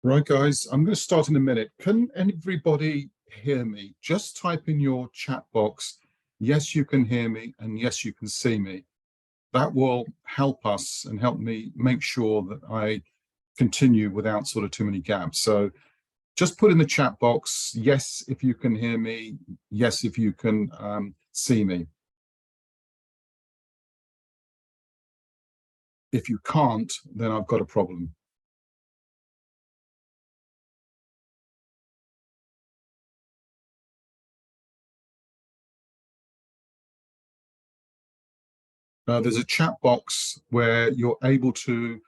Right, guys, I'm going to start in a minute. Can everybody hear me? Just type in your chat box, yes, you can hear me, and yes, you can see me. That will help us and help me make sure that I continue without sort of too many gaps. So just put in the chat box, yes, if you can hear me, yes, if you can see me. If you can't, then I've got a problem. There's a chat box where you're able to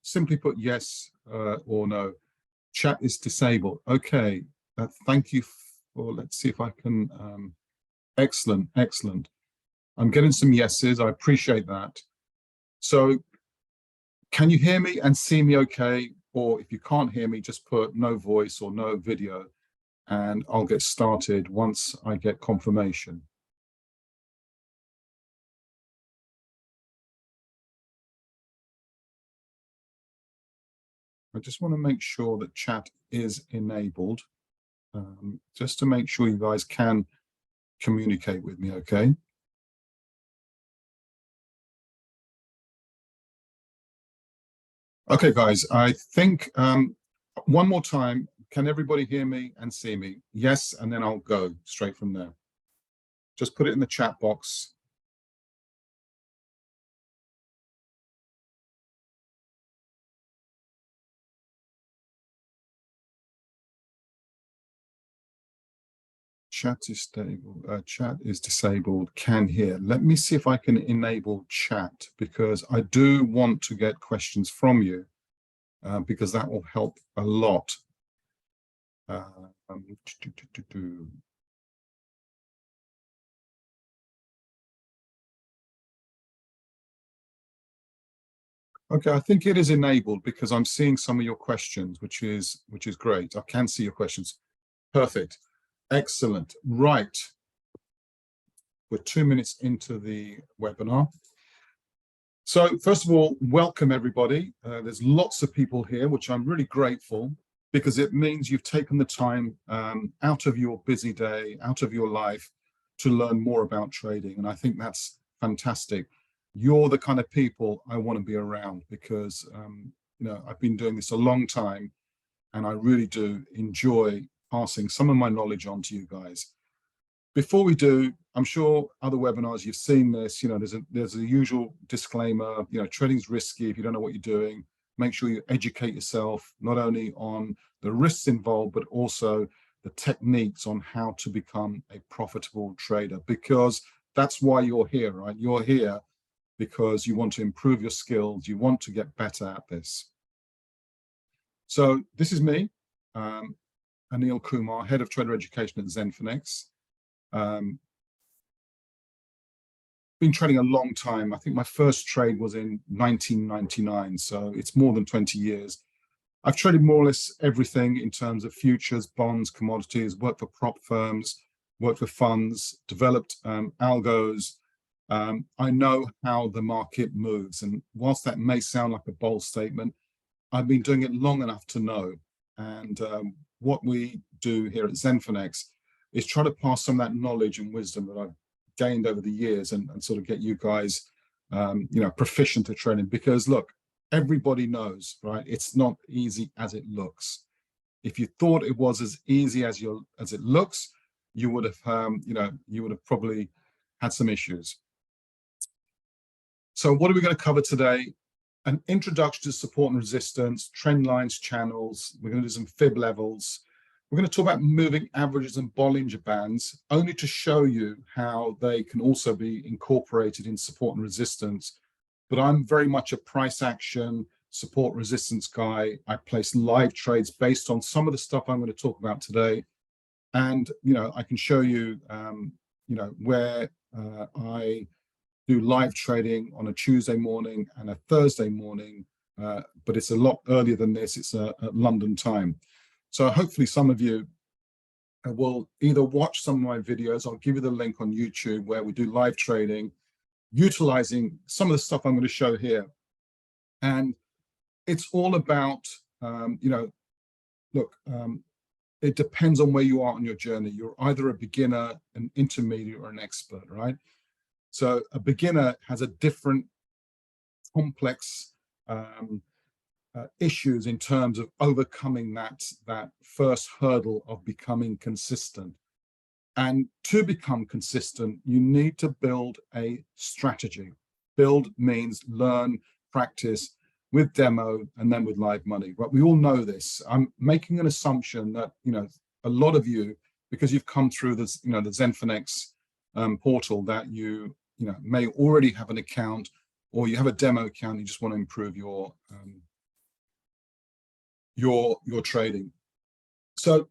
simply put yes or no. Chat is disabled. Okay, thank you for, let's see if I can, excellent, excellent. I'm getting some yeses, I appreciate that. So can you hear me and see me okay? Or if you can't hear me, just put no voice or no video and I'll get started once I get confirmation. I just want to make sure that chat is enabled, just to make sure you guys can communicate with me, okay? Okay, guys, I think one more time, can everybody hear me and see me? Yes, and then I'll go straight from there. Just put it in the chat box. Chat is stable. Chat is disabled. Can hear. Let me see if I can enable chat because I do want to get questions from you because that will help a lot. Okay, I think it is enabled because I'm seeing some of your questions, which is great. I can see your questions. Perfect. Excellent. Right. We're 2 minutes into the webinar. So first of all, welcome everybody. There's lots of people here, which I'm really grateful because it means you've taken the time out of your busy day, out of your life to learn more about trading. And I think that's fantastic. You're the kind of people I want to be around because, you know, I've been doing this a long time and I really do enjoy passing some of my knowledge on to you guys. Before we do, I'm sure other webinars you've seen this, you know, there's a usual disclaimer, you know, trading's risky if you don't know what you're doing. Make sure you educate yourself, not only on the risks involved, but also the techniques on how to become a profitable trader, because that's why you're here, right? You're here because you want to improve your skills, you want to get better at this. So this is me, Anil Kumar, Head of Trader Education at Zenfinex. Been trading a long time. I think my first trade was in 1999, so it's more than 20 years. I've traded more or less everything in terms of futures, bonds, commodities, worked for prop firms, worked for funds, developed algos. I know how the market moves, and whilst that may sound like a bold statement, I've been doing it long enough to know. And what we do here at Zenfinex is try to pass some of that knowledge and wisdom that I've gained over the years and sort of get you guys, you know, proficient at trading. Because look, everybody knows, right? It's not easy as it looks. If you thought it was as easy as it looks, you would have, you know, you would have probably had some issues. So what are we going to cover today? An introduction to support and resistance, trend lines, channels. We're going to do some fib levels. We're going to talk about moving averages and Bollinger Bands, only to show you how they can also be incorporated in support and resistance. But I'm very much a price action, support resistance guy. I place live trades based on some of the stuff I'm going to talk about today. And, you know, I can show you, you know, where I do live trading on a Tuesday morning and a Thursday morning, but it's a lot earlier than this. It's at London time. So hopefully some of you will either watch some of my videos. I'll give you the link on YouTube where we do live trading, utilizing some of the stuff I'm going to show here. And it's all about, you know, look, it depends on where you are on your journey. You're either a beginner, an intermediate, or an expert, right? So a beginner has a different complex issues in terms of overcoming that first hurdle of becoming consistent. And to become consistent, you need to build a strategy. Build means learn, practice with demo, and then with live money. But we all know this. I'm making an assumption that, a lot of you, because you've come through this, the Zenfinex portal, that you may already have an account, or you have a demo account. You just want to improve your trading. So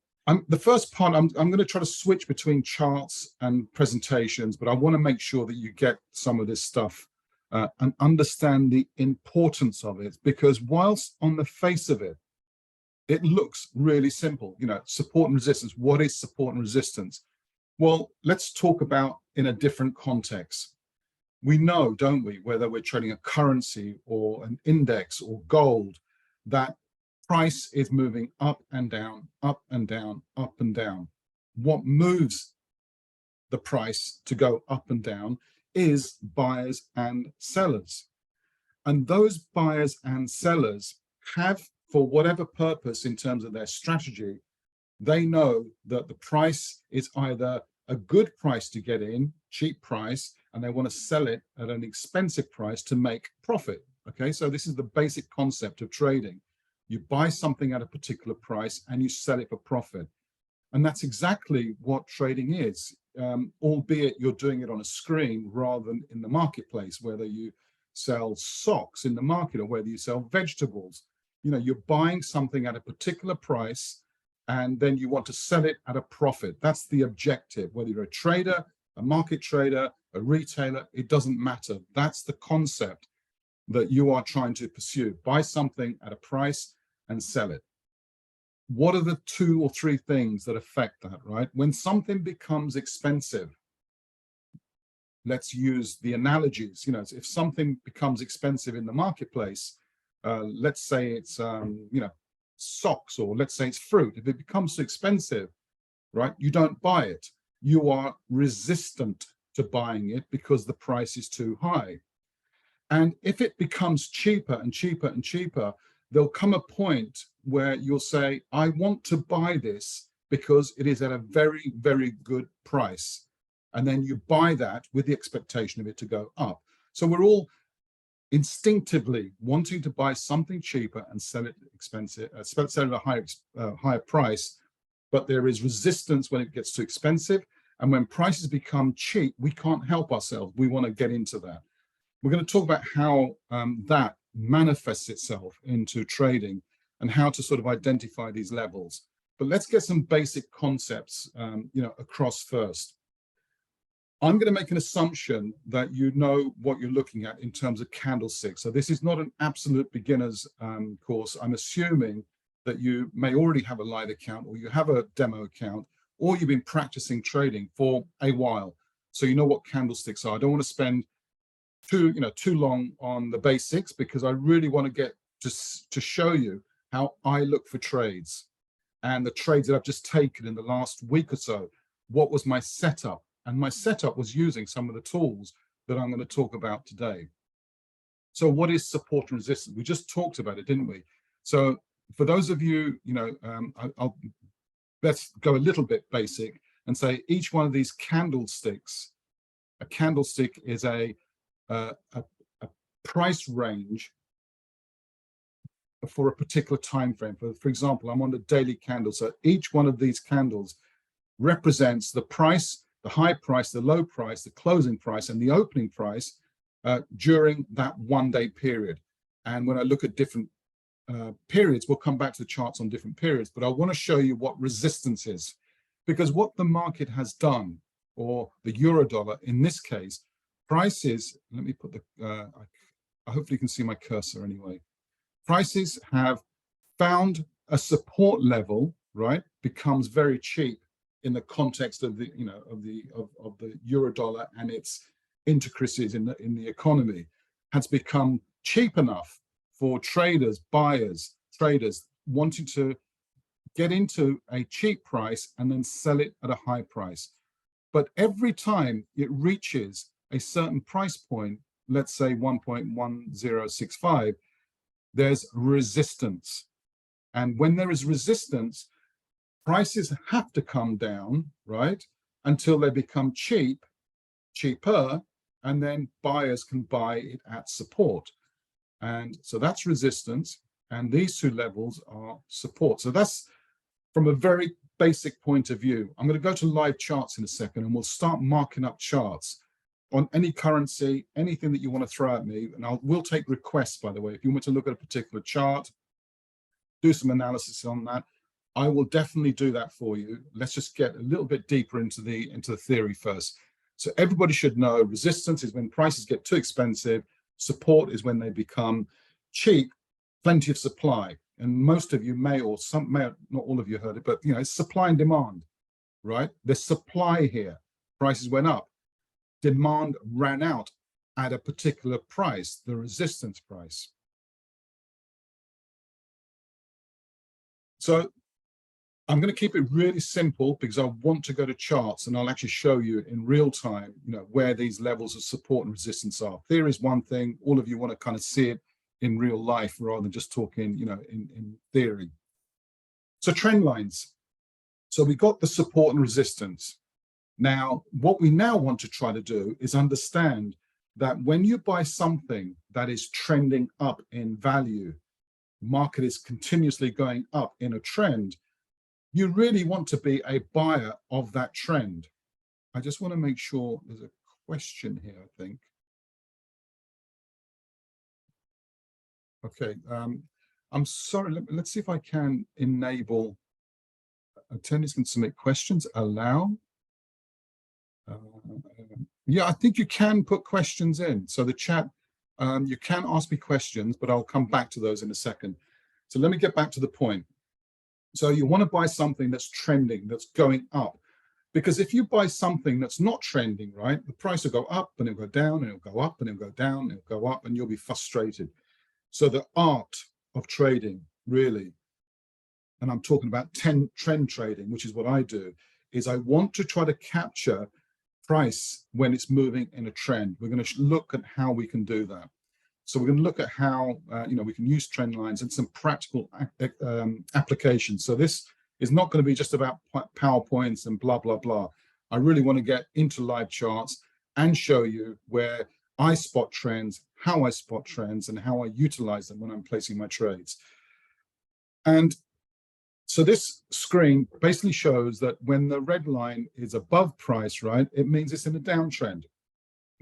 the first part, I'm going to try to switch between charts and presentations, but I want to make sure that you get some of this stuff and understand the importance of it, because whilst on the face of it, it looks really simple, support and resistance. What is support and resistance? Well, let's talk about in a different context. We know, don't we, whether we're trading a currency or an index or gold, that price is moving up and down, up and down, up and down. What moves the price to go up and down is buyers and sellers. And those buyers and sellers have, for whatever purpose in terms of their strategy, they know that the price is either a good price to get in, cheap price, and they want to sell it at an expensive price to make profit. Okay, so this is the basic concept of trading. You buy something at a particular price and you sell it for profit. And that's exactly what trading is, albeit you're doing it on a screen rather than in the marketplace, whether you sell socks in the market or whether you sell vegetables. You're buying something at a particular price and then you want to sell it at a profit. That's the objective. Whether you're a trader, a market trader, a retailer, it doesn't matter. That's the concept that you are trying to pursue. Buy something at a price and sell it. What are the 2 or 3 things that affect that, right? When something becomes expensive, let's use the analogies. If something becomes expensive in the marketplace, let's say it's socks, or let's say it's fruit. If it becomes too expensive, right, you don't buy it. You are resistant to buying it because the price is too high. And if it becomes cheaper and cheaper and cheaper, there'll come a point where you'll say, I want to buy this because it is at a very, very good price. And then you buy that with the expectation of it to go up. So we're all instinctively wanting to buy something cheaper and sell it expensive, sell it at a higher price. But there is resistance when it gets too expensive. And when prices become cheap, we can't help ourselves. We want to get into that. We're going to talk about how that manifests itself into trading and how to sort of identify these levels. But let's get some basic concepts, across first. I'm going to make an assumption that you know what you're looking at in terms of candlesticks. So this is not an absolute beginner's course. I'm assuming that you may already have a live account, or you have a demo account, or you've been practicing trading for a while. So you know what candlesticks are. I don't want to spend too long on the basics, because I really want to get to show you how I look for trades, and the trades that I've just taken in the last week or so. What was my setup? And my setup was using some of the tools that I'm going to talk about today. So what is support and resistance? We just talked about it, didn't we? So for those of you, let's go a little bit basic and say each one of these candlesticks, a candlestick is a price range for a particular time frame. For example, I'm on the daily candle. So each one of these candles represents the price, the high price, the low price, the closing price, and the opening price during that 1 day period. And when I look at different periods, we'll come back to the charts on different periods, but I want to show you what resistance is, because what the market has done, or the euro dollar in this case, prices, let me put the, I hopefully you can see my cursor anyway. Prices have found a support level, right? Becomes very cheap in the context of the, of the euro dollar and its intricacies in the economy, has become cheap enough for traders, buyers, traders wanting to get into a cheap price and then sell it at a high price. But every time it reaches a certain price point, let's say 1.1065, there's resistance. And when there is resistance, prices have to come down, right, until they become cheaper, and then buyers can buy it at support. And so that's resistance, and these two levels are support. So that's from a very basic point of view. I'm going to go to live charts in a second, and we'll start marking up charts on any currency, anything that you want to throw at me. And we'll take requests, by the way. If you want to look at a particular chart, do some analysis on that, I will definitely do that for you. Let's just get a little bit deeper into the theory first. So everybody should know resistance is when prices get too expensive. Support is when they become cheap, plenty of supply. And most of you may, or some may, not all of you heard it, but it's supply and demand, right? There's supply here. Prices went up. Demand ran out at a particular price, the resistance price. So I'm going to keep it really simple because I want to go to charts, and I'll actually show you in real time, where these levels of support and resistance are. Theory is one thing. All of you want to kind of see it in real life rather than just talking, in theory. So trend lines. So we got the support and resistance. Now, what we now want to try to do is understand that when you buy something that is trending up in value, market is continuously going up in a trend, you really want to be a buyer of that trend. I just want to make sure there's a question here, I think. Okay, I'm sorry, let's see if I can enable, attendees can submit questions, allow. Yeah, I think you can put questions in. So the chat, you can ask me questions, but I'll come back to those in a second. So let me get back to the point. So you want to buy something that's trending, that's going up. Because if you buy something that's not trending, right, the price will go up and it'll go down and it'll go up and it'll go down and it'll go up, and you'll be frustrated. So the art of trading, really, and I'm talking about trend trading, which is what I do, is I want to try to capture price when it's moving in a trend. We're going to look at how we can do that. So we're going to look at how we can use trend lines and some practical applications. So this is not going to be just about PowerPoints and blah, blah, blah. I really want to get into live charts and show you where I spot trends, how I spot trends, and how I utilize them when I'm placing my trades. And so this screen basically shows that when the red line is above price, right, it means it's in a downtrend.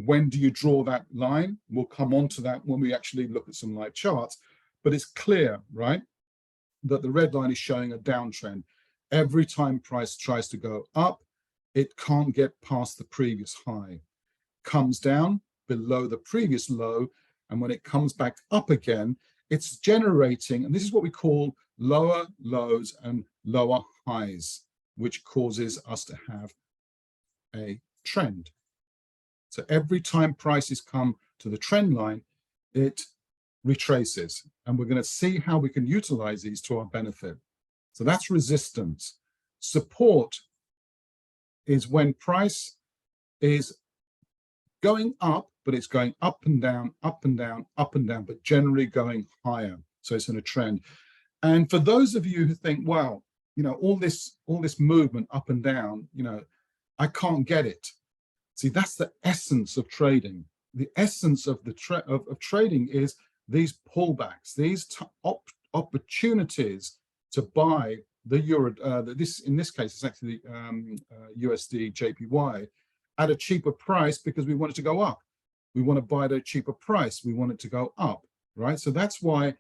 When do you draw that line? We'll come on to that when we actually look at some live charts, but it's clear, right, that the red line is showing a downtrend. Every time price tries to go up, it can't get past the previous high, comes down below the previous low, and when it comes back up again, it's generating, and this is what we call lower lows and lower highs, which causes us to have a trend. So every time prices come to the trend line, it retraces, and we're going to see how we can utilize these to our benefit. So that's resistance. Support is when price is going up, but it's going up and down, up and down, up and down, but generally going higher. So it's in a trend. And for those of you who think, wow, all this movement up and down, I can't get it. See, that's the essence of trading. The essence of of trading is these pullbacks, these opportunities to buy the euro. In this case, it's actually USD JPY at a cheaper price because we want it to go up. We want to buy it at a cheaper price. We want it to go up, right? So that's why,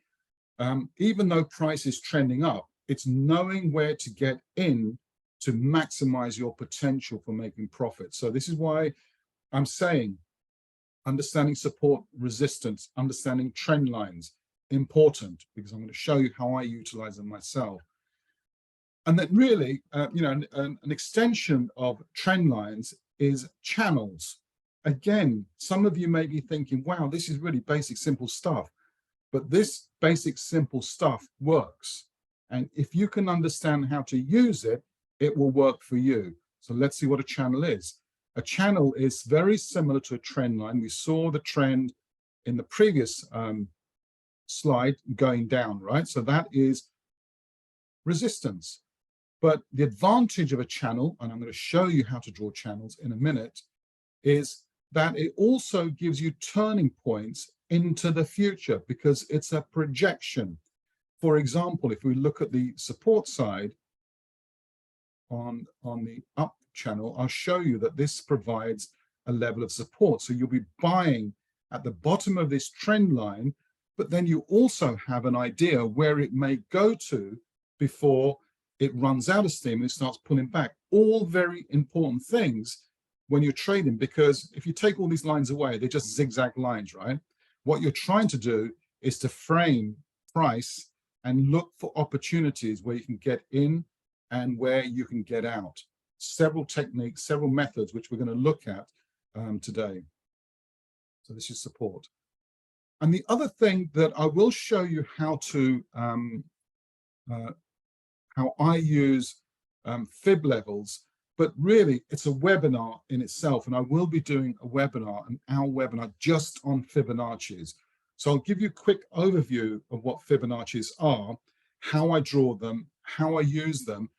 even though price is trending up, it's knowing where to get in to maximize your potential for making profit. So this is why I'm saying understanding support, resistance, understanding trend lines, important, because I'm going to show you how I utilize them myself. And that really, an extension of trend lines is channels. Again, some of you may be thinking, wow, this is really basic, simple stuff. But this basic, simple stuff works. And if you can understand how to use it, it will work for you. So let's see what a channel is. A channel is very similar to a trend line. We saw the trend in the previous slide going down, right? So that is resistance. But the advantage of a channel, and I'm going to show you how to draw channels in a minute, is that it also gives you turning points into the future because it's a projection. For example, if we look at the support side on the up channel, I'll show you that this provides a level of support. So you'll be buying at the bottom of this trend line, but then you also have an idea where it may go to before it runs out of steam and it starts pulling back. All very important things when you're trading, because if you take all these lines away, they're just zigzag lines, right? What you're trying to do is to frame price and look for opportunities where you can get in and where you can get out. Several techniques, several methods, which we're going to look at today. So this is support. And the other thing that I will show you how to, how I use fib levels, but really it's a webinar in itself. And I will be doing a webinar, an hour webinar just on Fibonacci's. So I'll give you a quick overview of what Fibonacci's are, how I draw them, how I use them,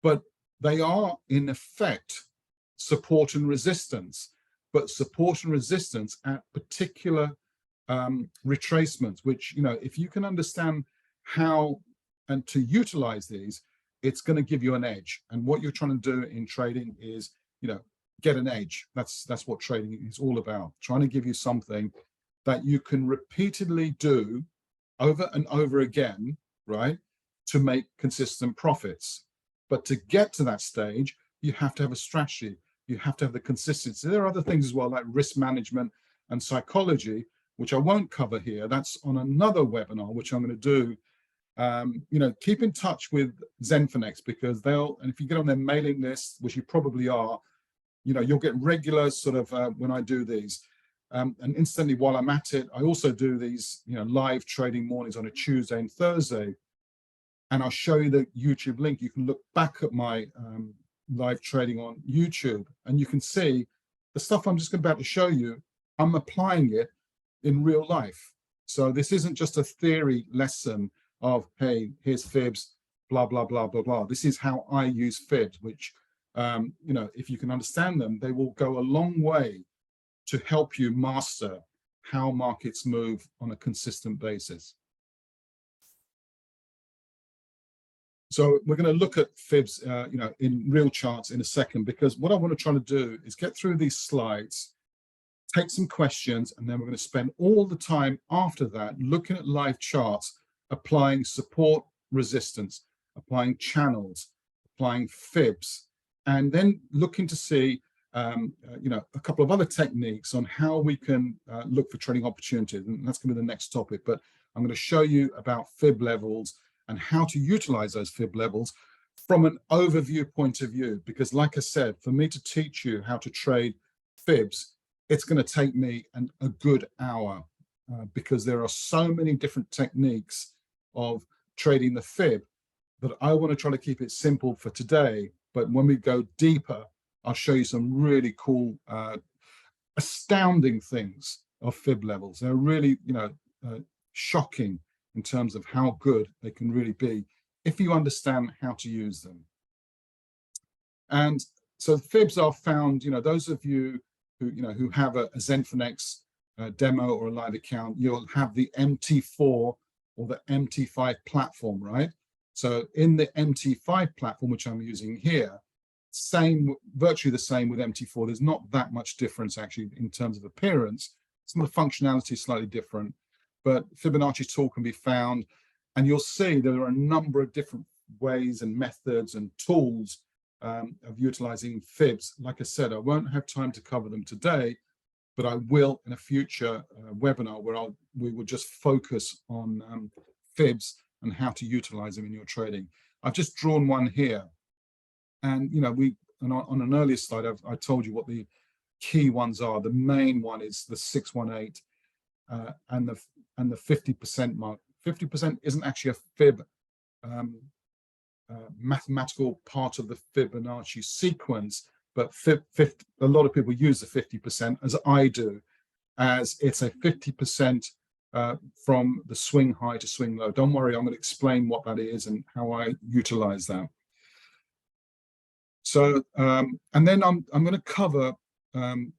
but they are in effect support and resistance, but support and resistance at particular retracements, which, you know, if you can understand how and to utilize these, it's going to give you an edge. And what you're trying to do in trading is, you know, get an edge. That's what trading is all about, trying to give you something that you can repeatedly do over and over again, right, to make consistent profits. But to get to that stage, you have to have a strategy. You have to have the consistency. There are other things as well, like risk management and psychology, which I won't cover here. That's on another webinar, which I'm going to do. You know, keep in touch with Zenfinex, because they'll, and if you get on their mailing list, which you probably are, you know, you'll get regular sort of when I do these. And instantly while I'm at it, I also do these, you know, live trading mornings on a Tuesday and Thursday. And I'll show you the YouTube link. You can look back at my live trading on YouTube, and you can see the stuff I'm just about to show you. I'm applying it in real life. So this isn't just a theory lesson of, hey, here's fibs, blah, blah, blah, blah, blah. This is how I use fibs, which, you know, if you can understand them, they will go a long way to help you master how markets move on a consistent basis. So we're going to look at fibs, you know, in real charts in a second, because what I want to try to do is get through these slides, take some questions, and then we're going to spend all the time after that looking at live charts, applying support, resistance, applying channels, applying fibs, and then looking to see, you know, a couple of other techniques on how we can look for trading opportunities. And that's going to be the next topic. But I'm going to show you about fib levels and how to utilize those fib levels from an overview point of view. Because like I said, for me to teach you how to trade fibs, it's going to take me a good hour because there are so many different techniques of trading the fib that I want to try to keep it simple for today. But when we go deeper, I'll show you some really cool, astounding things of fib levels. They're really, you know, shocking in terms of how good they can really be if you understand how to use them. And so fibs are found, you know, those of you who, you know, who have a Zenfinex demo or a live account, you'll have the MT4 or the MT5 platform, right? So in the MT5 platform, which I'm using here, same, virtually the same with MT4. There's not that much difference actually in terms of appearance. Some of the functionality is slightly different, but Fibonacci tool can be found, and you'll see there are a number of different ways and methods and tools of utilizing fibs. Like I said, I won't have time to cover them today, but I will in a future webinar where we will just focus on fibs and how to utilize them in your trading. I've just drawn one here, and you know, on an earlier slide I told you what the key ones are. The main one is the 618 and the 50% mark. 50% isn't actually a fib mathematical part of the Fibonacci sequence, but a lot of people use the 50%, as I do, as it's a 50% from the swing high to swing low. Don't worry, I'm going to explain what that is and how I utilize that. So, and then I'm going to cover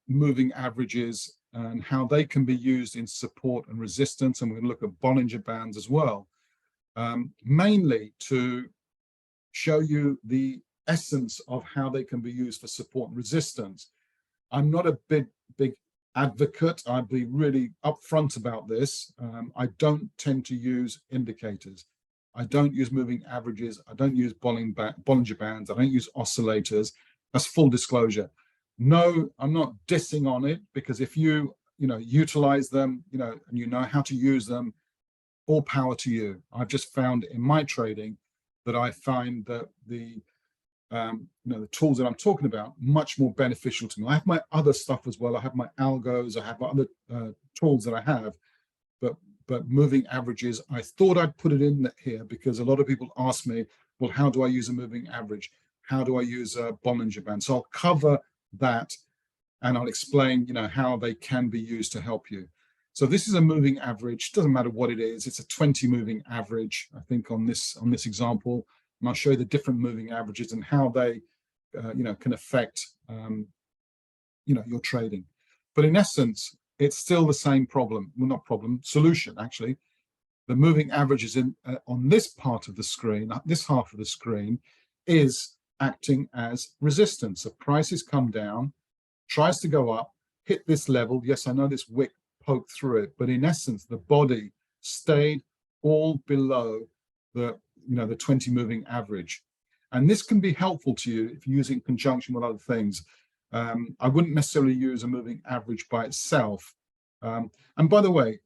moving averages and how they can be used in support and resistance, and we're going to look at Bollinger Bands as well, mainly to show you the essence of how they can be used for support and resistance. I'm not a big advocate. I'd be really upfront about this. I don't tend to use indicators. I don't use moving averages. I don't use Bollinger Bands. I don't use oscillators. That's full disclosure. No, I'm not dissing on it, because if you utilize them, and you know how to use them, all power to you. I've just found in my trading that I find that the tools that I'm talking about much more beneficial to me. I have my other stuff as well. I have my algos. I have my other tools that I have, but moving averages, I thought I'd put it in here because a lot of people ask me, well, how do I use a moving average? How do I use a Bollinger Band? So I'll cover that, and I'll explain, how they can be used to help you. So this is a moving average. Doesn't matter what it is. It's a 20 moving average, I think, on this example. And I'll show you the different moving averages and how they, can affect, your trading. But in essence, it's still the same problem. Well, not problem, solution, actually. The moving averages on this part of the screen, this half of the screen, is acting as resistance. So prices come down, tries to go up, hit this level. Yes, I know this wick poked through it, but in essence, the body stayed all below the 20 moving average. And this can be helpful to you if you're using in conjunction with other things. I wouldn't necessarily use a moving average by itself. And by the way,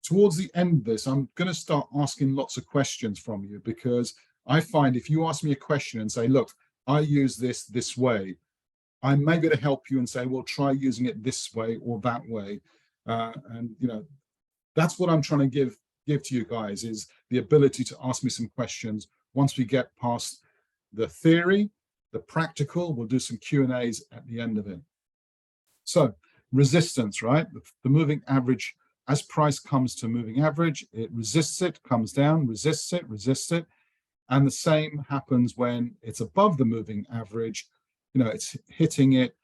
towards the end of this, I'm going to start asking lots of questions from you, because I find if you ask me a question and say, look, I use this way, I may be able to help you and say, well, try using it this way or that way. And that's what I'm trying to give to you guys, is the ability to ask me some questions. Once we get past the theory, the practical, we'll do some Q&As at the end of it. So resistance, right? The moving average, as price comes to moving average, it resists it, comes down, resists it, and the same happens when it's above the moving average. It's hitting it,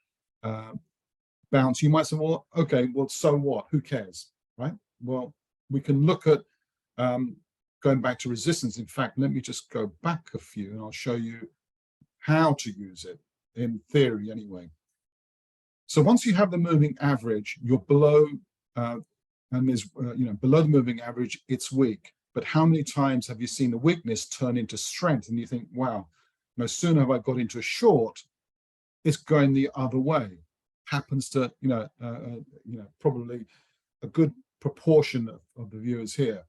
bounce. You might say, well, okay, well, so what? Who cares, right? Well, we can look at going back to resistance. In fact, let me just go back a few and I'll show you how to use it in theory anyway. So once you have the moving average, you're below, and there's, below the moving average, it's weak. But how many times have you seen the weakness turn into strength? And you think, wow, no sooner have I got into a short, it's going the other way. Happens to, probably a good proportion of the viewers here.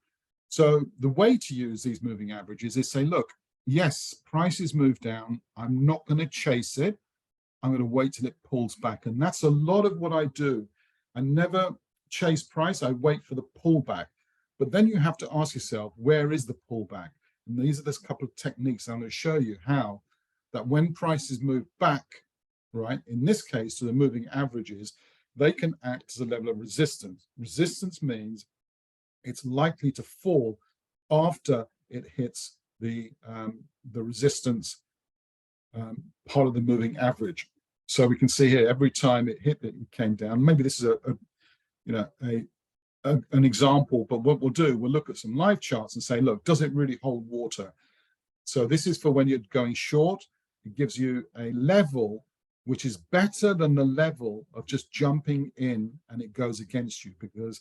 So the way to use these moving averages is say, look, yes, prices move down. I'm not going to chase it. I'm going to wait till it pulls back. And that's a lot of what I do. I never chase price. I wait for the pullback. But then you have to ask yourself, where is the pullback? And these are this couple of techniques I'm going to show you how that when prices move back, right, in this case to the moving averages, they can act as a level of resistance. Resistance means it's likely to fall after it hits the resistance part of the moving average. So we can see here, every time it hit it, it came down. Maybe this is an example, but what we'll do, we'll look at some live charts and say, look, does it really hold water? So this is for when you're going short. It gives you a level which is better than the level of just jumping in and it goes against you, because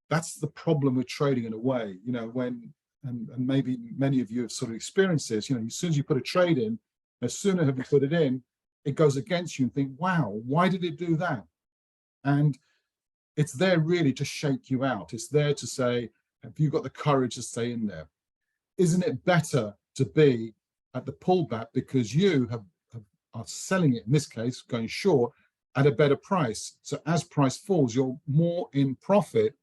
that's the problem with trading in a way, when, and maybe many of you have sort of experienced this, as soon as you put a trade in, no sooner have you put it in, it goes against you and think, wow, why did it do that? And it's there really to shake you out. It's there to say, have you got the courage to stay in there? Isn't it better to be at the pullback because you are selling it, in this case, going short at a better price? So as price falls, you're more in profit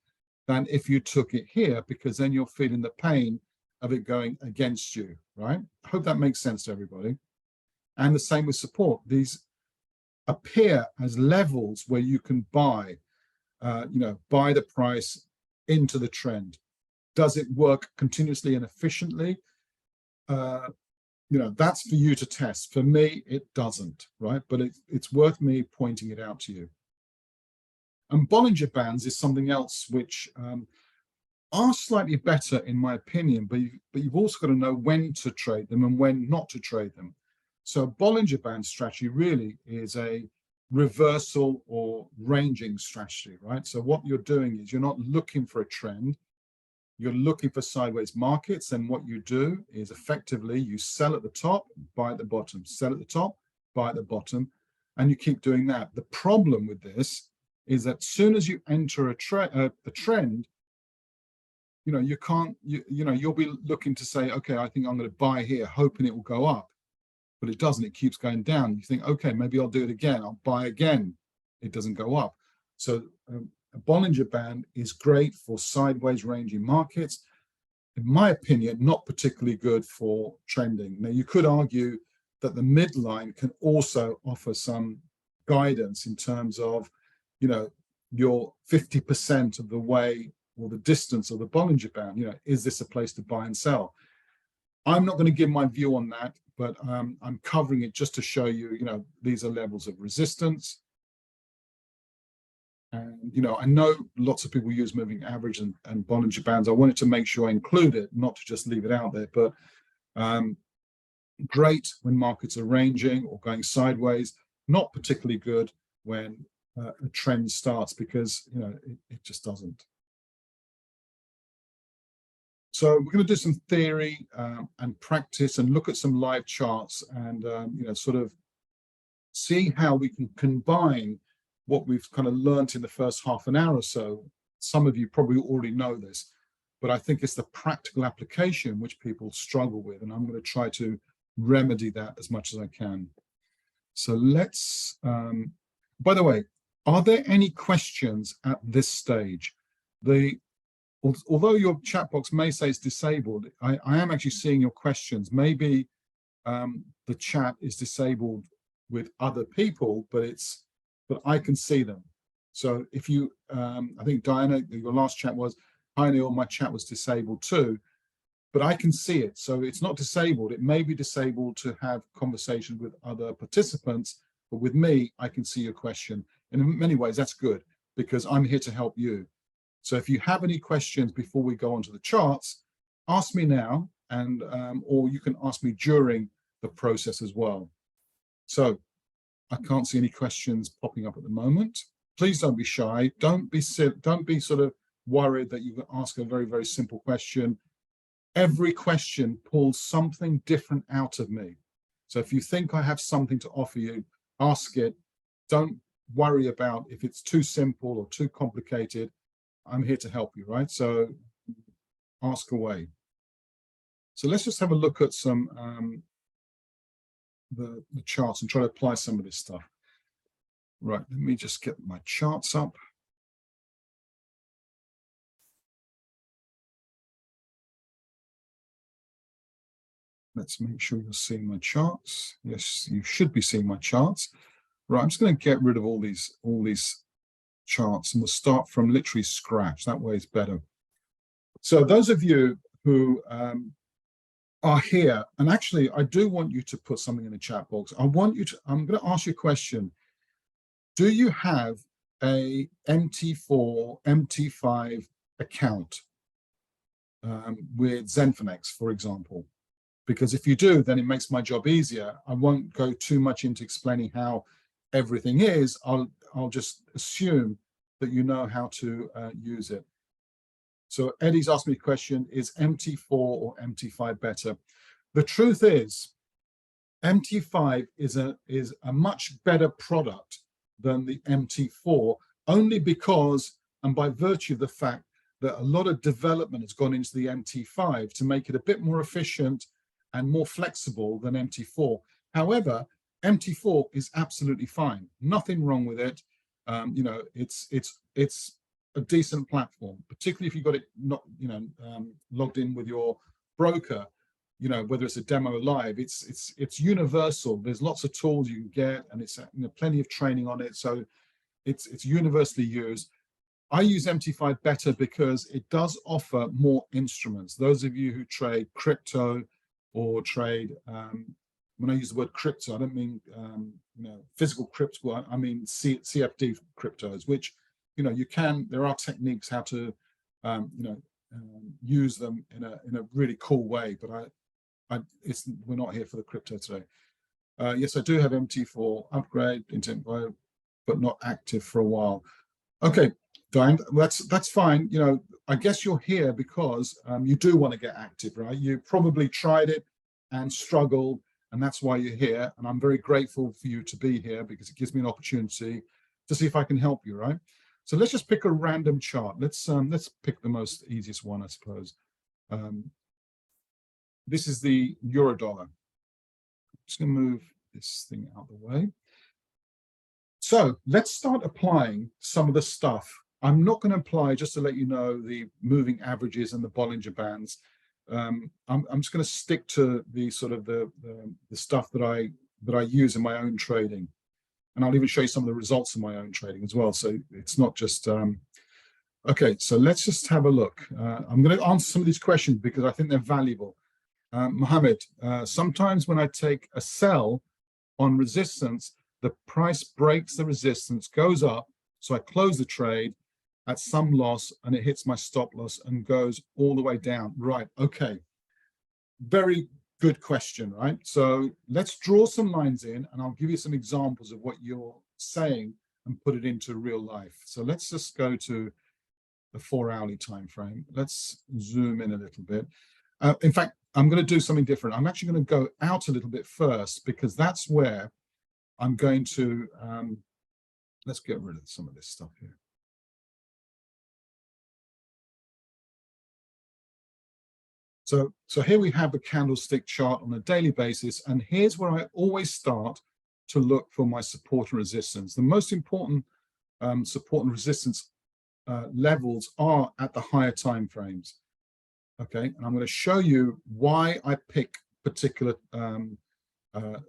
than if you took it here, because then you're feeling the pain of it going against you, right? I hope that makes sense to everybody. And the same with support. These appear as levels where you can buy, buy the price into the trend. Does it work continuously and efficiently? That's for you to test. For me, it doesn't, right? But it's worth me pointing it out to you. And Bollinger Bands is something else which are slightly better in my opinion, but you've also got to know when to trade them and when not to trade them. So Bollinger Band strategy really is a reversal or ranging strategy, right? So what you're doing is you're not looking for a trend, you're looking for sideways markets, and what you do is effectively you sell at the top, buy at the bottom, sell at the top, buy at the bottom, and you keep doing that. The problem with this is that as soon as you enter a trend, you can't, you'll be looking to say, okay, I think I'm going to buy here, hoping it will go up, but it doesn't. It keeps going down. You think, okay, maybe I'll do it again. I'll buy again. It doesn't go up. So a Bollinger Band is great for sideways ranging markets. In my opinion, not particularly good for trending. Now, you could argue that the midline can also offer some guidance in terms of, your 50% of the way or the distance of the Bollinger Band. Is this a place to buy and sell? I'm not going to give my view on that, but I'm covering it just to show you, these are levels of resistance. And, I know lots of people use moving average and Bollinger Bands. I wanted to make sure I include it, not to just leave it out there, but great when markets are ranging or going sideways, not particularly good when a trend starts, because, it just doesn't. So we're going to do some theory and practice and look at some live charts and, sort of see how we can combine what we've kind of learned in the first half an hour or so. Some of you probably already know this, but I think it's the practical application which people struggle with, and I'm going to try to remedy that as much as I can. So let's, by the way, are there any questions at this stage? Although your chat box may say it's disabled, I am actually seeing your questions. Maybe the chat is disabled with other people, but I can see them. So if you, I think Diana, your last chat was, hi Neil, my chat was disabled too, but I can see it. So it's not disabled. It may be disabled to have conversations with other participants, but with me, I can see your question. And in many ways, that's good, because I'm here to help you. So if you have any questions before we go on to the charts, ask me now, and or you can ask me during the process as well. So I can't see any questions popping up at the moment. Please don't be shy. Don't be sort of worried that you can ask a very, very simple question. Every question pulls something different out of me. So if you think I have something to offer you, ask it. Don't worry about if it's too simple or too complicated. I'm here to help you, right? So ask away. So let's just have a look at some the charts and try to apply some of this stuff. Right, let me just get my charts up. Let's make sure you're seeing my charts. Yes, you should be seeing my charts. Right, I'm just going to get rid of all these charts, and we'll start from literally scratch. That way it's better. So those of you who are here, and actually I do want you to put something in the chat box. I'm going to ask you a question. Do you have a MT4, MT5 account with Zenfinex, for example? Because if you do, then it makes my job easier. I won't go too much into explaining how everything is. I'll just assume that you know how to use it. So Eddie's asked me a question, is MT4 or MT5 better? The truth is, MT5 is a much better product than the MT4, only because, and by virtue of the fact that a lot of development has gone into the MT5 to make it a bit more efficient and more flexible than MT4. However, MT4 is absolutely fine. Nothing wrong with it. It's a decent platform, particularly if you've got it not, logged in with your broker, you know, whether it's a demo live, it's universal. There's lots of tools you can get, and it's, you know, plenty of training on it, so it's universally used. I use MT5 better because it does offer more instruments. Those of you who trade crypto or trade, when I use the word crypto, I don't mean you know, physical crypto. I mean CFD cryptos, which, you know, you can. There are techniques how to you know, use them in a really cool way. But we're not here for the crypto today. Yes, I do have MT4 upgrade into Tempo, but not active for a while. Okay, Diane, that's fine. You know, I guess you're here because you do want to get active, right? You probably tried it and struggled, and that's why you're here. And I'm very grateful for you to be here because it gives me an opportunity to see if I can help you, right? So let's just pick a random chart. Let's pick the most easiest one, I suppose. This is the euro dollar. I'm just going to move this thing out of the way. So let's start applying some of the stuff. I'm not going to apply, just to let you know, the moving averages and the Bollinger Bands. I'm just going to stick to the sort of the stuff that I use in my own trading, and I'll even show you some of the results of my own trading as well. So it's not just okay. So let's just have a look. I'm going to answer some of these questions because I think they're valuable. Mohammed, sometimes when I take a sell on resistance, the price breaks the resistance, goes up, so I close the trade at some loss, and it hits my stop loss and goes all the way down. Right, okay. Very good question, right? So let's draw some lines in, and I'll give you some examples of what you're saying and put it into real life. So let's just go to the 4-hourly time frame. Let's zoom in a little bit. In fact, I'm going to do something different. I'm actually going to go out a little bit first, because that's where I'm going to, let's get rid of some of this stuff here. So here we have a candlestick chart on a daily basis, and here's where I always start to look for my support and resistance. The most important support and resistance levels are at the higher time frames. Okay, and I'm going to show you why I pick particular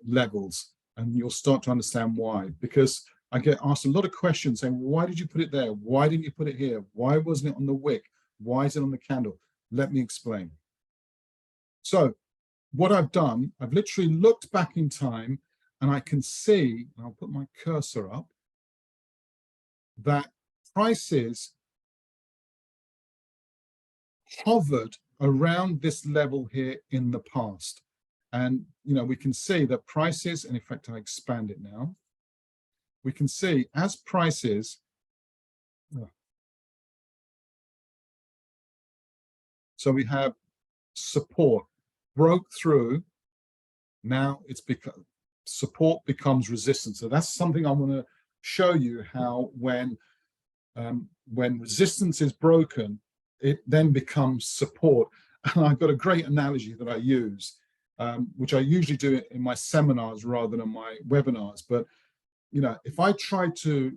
levels, and you'll start to understand why. Because I get asked a lot of questions saying, why did you put it there? Why didn't you put it here? Why wasn't it on the wick? Why is it on the candle? Let me explain. So what I've done, I've literally looked back in time, and I can see, and I'll put my cursor up, that prices hovered around this level here in the past. And, you know, we can see that prices, and in fact, I expand it now, we can see as prices, so we have support broke through. Now it's become support becomes resistance. So that's something I want to show you, how when resistance is broken, it then becomes support. And I've got a great analogy that I use, which I usually do in my seminars rather than in my webinars. But, you know, if I try to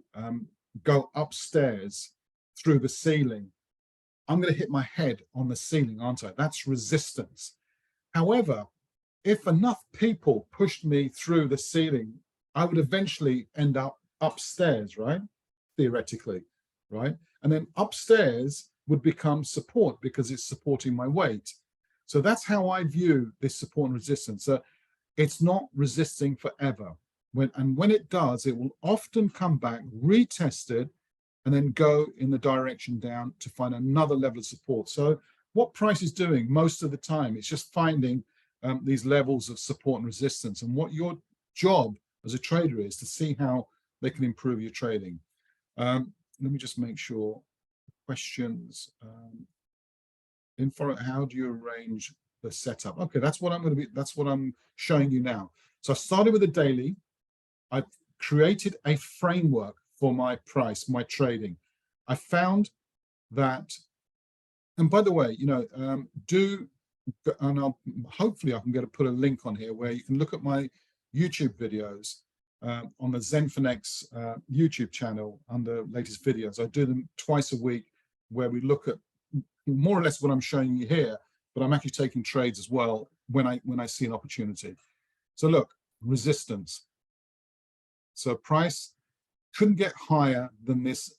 go upstairs through the ceiling, I'm going to hit my head on the ceiling, aren't I? That's resistance. However, if enough people pushed me through the ceiling, I would eventually end up upstairs, right? Theoretically, right? And then upstairs would become support because it's supporting my weight. So that's how I view this support and resistance. So it's not resisting forever. When it does, it will often come back, retest it, and then go in the direction down to find another level of support. So what price is doing most of the time, it's just finding these levels of support and resistance. And what your job as a trader is to see how they can improve your trading. Let me just make sure. Questions. How do you arrange the setup? Okay, that's what I'm showing you now. So I started with a daily. I've created a framework for my price, my trading. I found that, and by the way, you know, and hopefully I can get to put a link on here where you can look at my YouTube videos on the Zenfinex YouTube channel under latest videos. I do them twice a week, where we look at more or less what I'm showing you here, but I'm actually taking trades as well when I see an opportunity. So look, resistance. So price couldn't get higher than this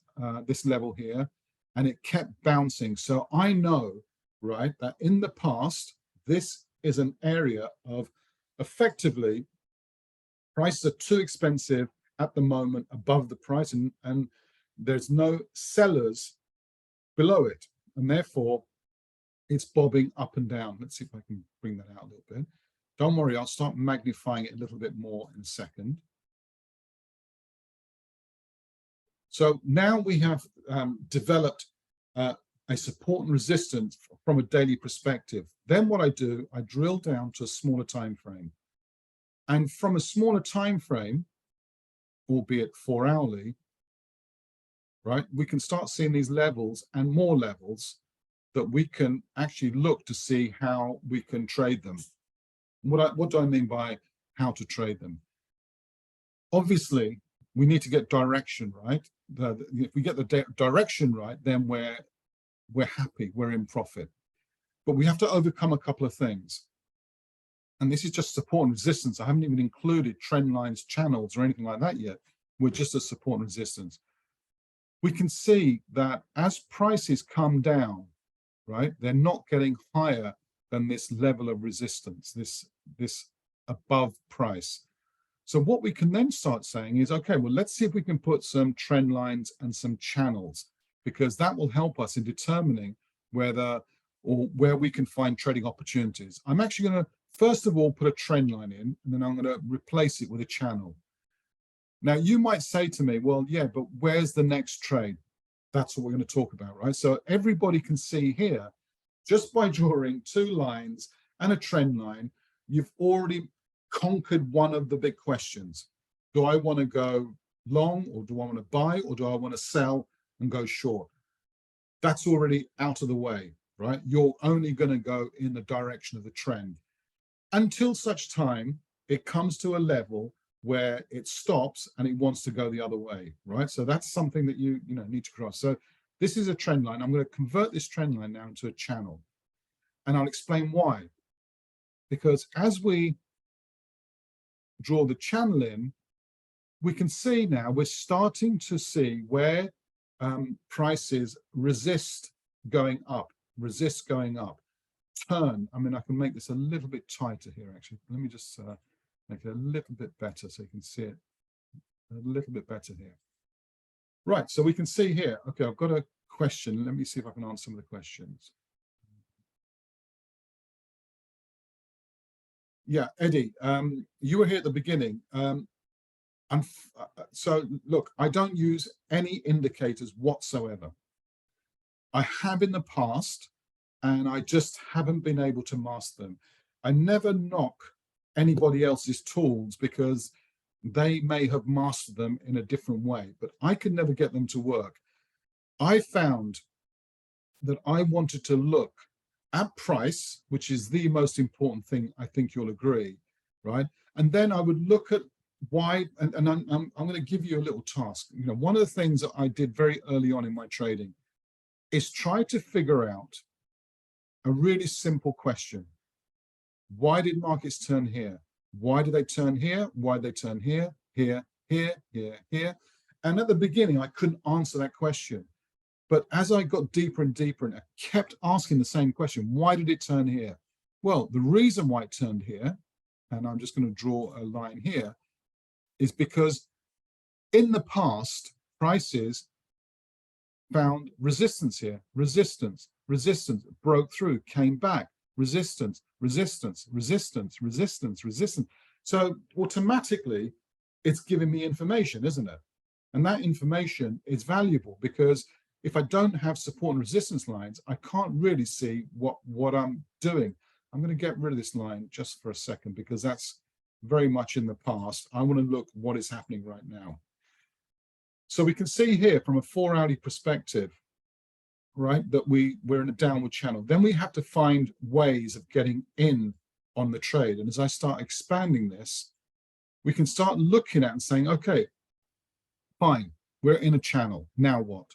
this level here, and it kept bouncing. So I know, right, that in the past, this is an area of effectively prices are too expensive at the moment above the price, and there's no sellers below it, and therefore it's bobbing up and down. Let's see if I can bring that out a little bit. Don't worry, I'll start magnifying it a little bit more in a second. So now we have developed a support and resistance from a daily perspective. Then what I do, I drill down to a smaller time frame. And from a smaller time frame, albeit 4 hourly, right, we can start seeing these levels and more levels that we can actually look to see how we can trade them. What do I mean by how to trade them? Obviously, we need to get direction right. If we get the direction right, then we're happy, we're in profit. But we have to overcome a couple of things. And this is just support and resistance. I haven't even included trend lines, channels, or anything like that yet. We're just at support and resistance. We can see that as prices come down, right, they're not getting higher than this level of resistance, this above price. So what we can then start saying is, okay, well, let's see if we can put some trend lines and some channels, because that will help us in determining whether or where we can find trading opportunities. I'm actually going to, first of all, put a trend line in, and then I'm going to replace it with a channel. Now, you might say to me, well, yeah, but where's the next trade? That's what we're going to talk about, right? So everybody can see here, just by drawing 2 lines and a trend line, you've already conquered one of the big questions. Do I want to go long, or do I want to buy, or do I want to sell and go short? That's already out of the way, right? You're only going to go in the direction of the trend until such time it comes to a level where it stops and it wants to go the other way, right? So that's something that you need to cross. So this is a trend line. I'm going to convert this trend line now into a channel, and I'll explain why. Because as we draw the channel in, we can see now we're starting to see where prices resist going up, turn. I mean, I can make this a little bit tighter here, actually. Let me just make it a little bit better so you can see it a little bit better here. Right, so we can see here, okay, I've got a question. Let me see if I can answer some of the questions. Yeah, Eddie, you were here at the beginning. So look, I don't use any indicators whatsoever. I have in the past, and I just haven't been able to master them. I never knock anybody else's tools because they may have mastered them in a different way, but I could never get them to work. I found that I wanted to look at price, which is the most important thing, I think you'll agree, right? And then I would look at why, and I'm going to give you a little task. One of the things that I did very early on in my trading is try to figure out a really simple question. Why did markets turn here? Why did they turn here? Why did they turn here, here, here, here, here? And at the beginning, I couldn't answer that question. But as I got deeper and deeper, and I kept asking the same question, why did it turn here? Well, the reason why it turned here, and I'm just going to draw a line here, is because in the past, prices found resistance here, resistance, broke through, came back, resistance, resistance, resistance, resistance, resistance. So automatically, it's giving me information, isn't it? And that information is valuable because if I don't have support and resistance lines, I can't really see what I'm doing. I'm going to get rid of this line just for a second because that's very much in the past. I want to look what is happening right now. So we can see here from a 4-hourly perspective, right, that we're in a downward channel. Then we have to find ways of getting in on the trade. And as I start expanding this, we can start looking at and saying, okay, fine, we're in a channel. Now what?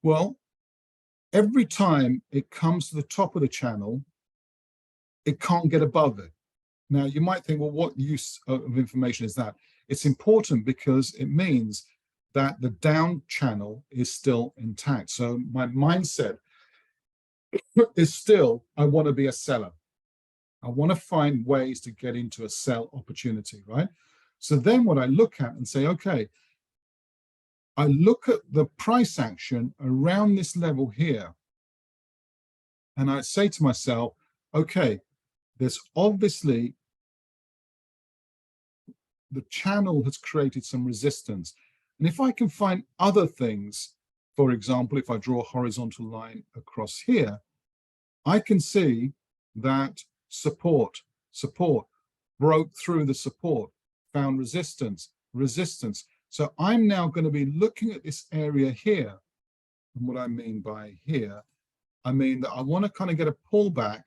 Well, every time it comes to the top of the channel, it can't get above it. Now, you might think, well, what use of information is that? It's important because it means that the down channel is still intact. So my mindset is still, I want to be a seller. I want to find ways to get into a sell opportunity, right? So then what I look at and say, okay, I look at the price action around this level here, and I say to myself, okay, there's obviously, the channel has created some resistance. And if I can find other things, for example, if I draw a horizontal line across here, I can see that support broke through the support, found resistance. So I'm now going to be looking at this area here. And what I mean by here, I mean that I want to kind of get a pullback,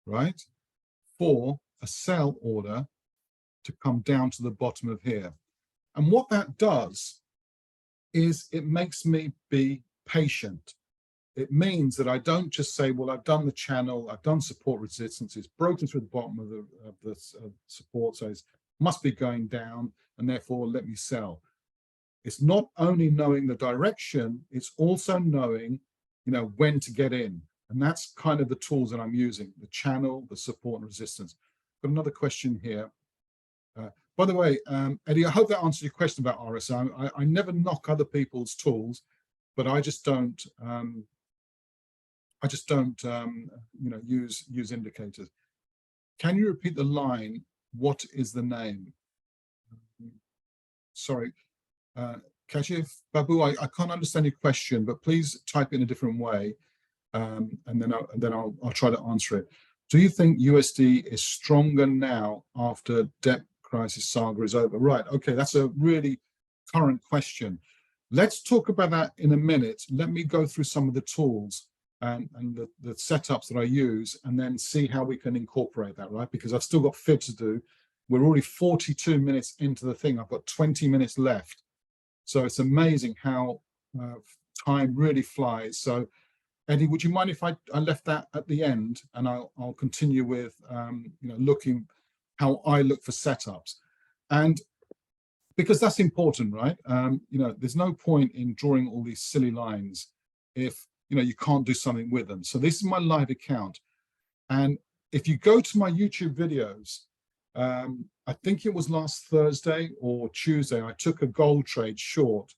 right, for a sell order to come down to the bottom of here. And what that does is it makes me be patient. It means that I don't just say, well, I've done the channel, I've done support resistance, it's broken through the bottom of the support, so it must be going down, and therefore let me sell. It's not only knowing the direction, it's also knowing, when to get in. And that's kind of the tools that I'm using, the channel, the support and resistance. Got another question here. By the way, Eddie, I hope that answers your question about RSI. I never knock other people's tools, but I just don't use indicators. Can you repeat the line? What is the name? Sorry, Kashif Babu, I can't understand your question, but please type it in a different way, and then I'll try to answer it. Do you think USD is stronger now after debt crisis saga is over? Right. Okay, that's a really current question. Let's talk about that in a minute. Let me go through some of the tools and the setups that I use, and then see how we can incorporate that, right? Because I've still got fibs to do. We're already 42 minutes into the thing. I've got 20 minutes left. So it's amazing how time really flies. So Eddie, would you mind if I left that at the end, and I'll continue with looking how I look for setups, and because that's important, right? There's no point in drawing all these silly lines if you can't do something with them. So this is my live account, and if you go to my YouTube videos, I think it was last Thursday or Tuesday, I took a gold trade short,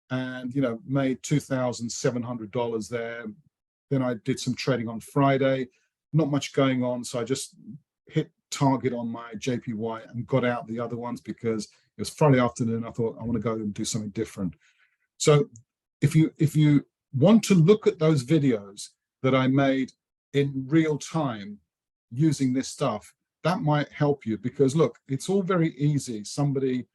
and made $2,700 there. Then I did some trading on Friday, not much going on, so I just hit target on my JPY and got out the other ones because it was Friday afternoon. I thought I want to go and do something different. So if you want to look at those videos that I made in real time using this stuff, that might help you, because look, it's all very easy. Somebody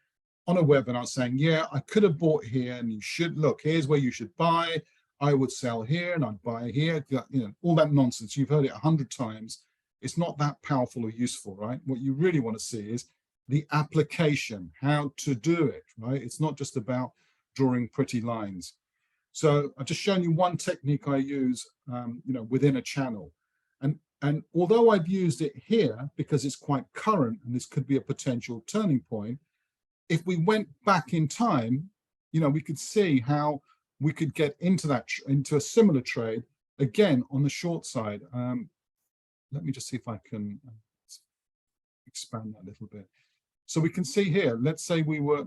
on a webinar saying, yeah, I could have bought here, and you should look, here's where you should buy. I would sell here and I'd buy here, all that nonsense. You've heard it 100 times. It's not that powerful or useful, right? What you really want to see is the application, how to do it, right? It's not just about drawing pretty lines. So I've just shown you one technique I use, within a channel. And although I've used it here because it's quite current and this could be a potential turning point, if we went back in time, we could see how we could get into a similar trade again on the short side. Let me just see if I can expand that a little bit. So we can see here, let's say we were,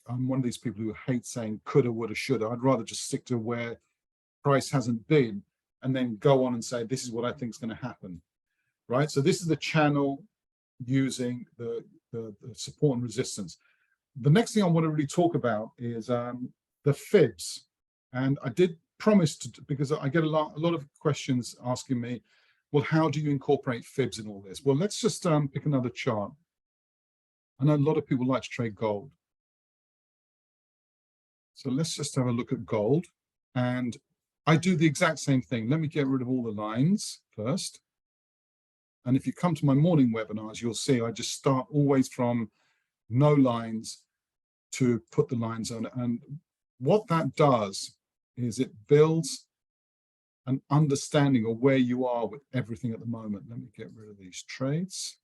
I'm one of these people who hate saying coulda, woulda, shoulda. I'd rather just stick to where price hasn't been and then go on and say, this is what I think is going to happen, right? So this is the channel using the support and resistance. The next thing I want to really talk about is the fibs. And I did promise to, because I get a lot of questions asking me, well, how do you incorporate fibs in all this? Well, let's just pick another chart. I know a lot of people like to trade gold. So let's just have a look at gold. And I do the exact same thing. Let me get rid of all the lines first. And if you come to my morning webinars, you'll see I just start always from no lines to put the lines on. And what that does is it builds an understanding of where you are with everything at the moment. Let me get rid of these trades.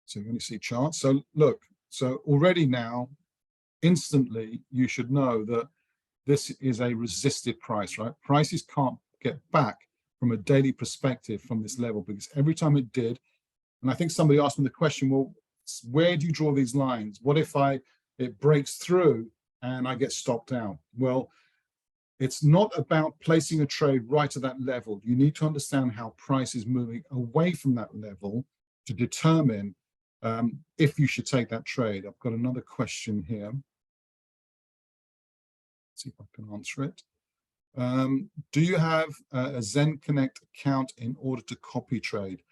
So you're going to see charts. So look, so already now, instantly, you should know that this is a resisted price, right? Prices can't get back from a daily perspective from this level, because every time it did, and I think somebody asked me the question, well, where do you draw these lines? What if it breaks through and I get stopped out? Well, it's not about placing a trade right at that level. You need to understand how price is moving away from that level to determine if you should take that trade. I've got another question here. Let's see if I can answer it. Do you have a Zen Connect account in order to copy trade?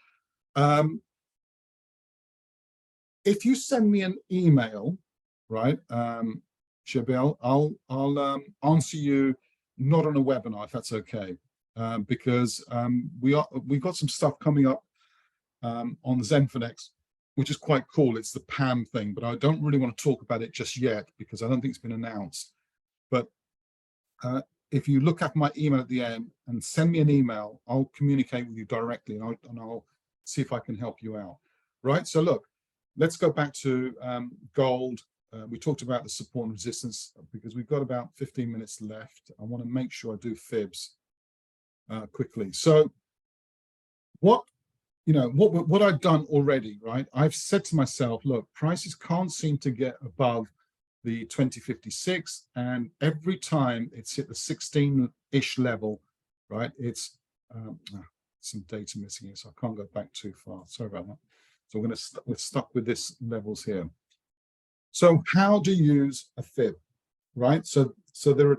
If you send me an email, right, Shabil, I'll answer you not on a webinar, if that's okay, because we've got some stuff coming up on the ZenFinex, which is quite cool. It's the PAM thing, but I don't really want to talk about it just yet because I don't think it's been announced. But if you look at my email at the end and send me an email, I'll communicate with you directly, and I'll see if I can help you out. Right. So look, let's go back to gold. We talked about the support and resistance because we've got about 15 minutes left. I want to make sure I do fibs quickly. So what I've done already, right? I've said to myself, look, prices can't seem to get above the 2056, and every time it's hit the 16-ish level, right? It's some data missing here, so I can't go back too far. Sorry about that. So we're stuck with this levels here. So how do you use a fib, right? So there are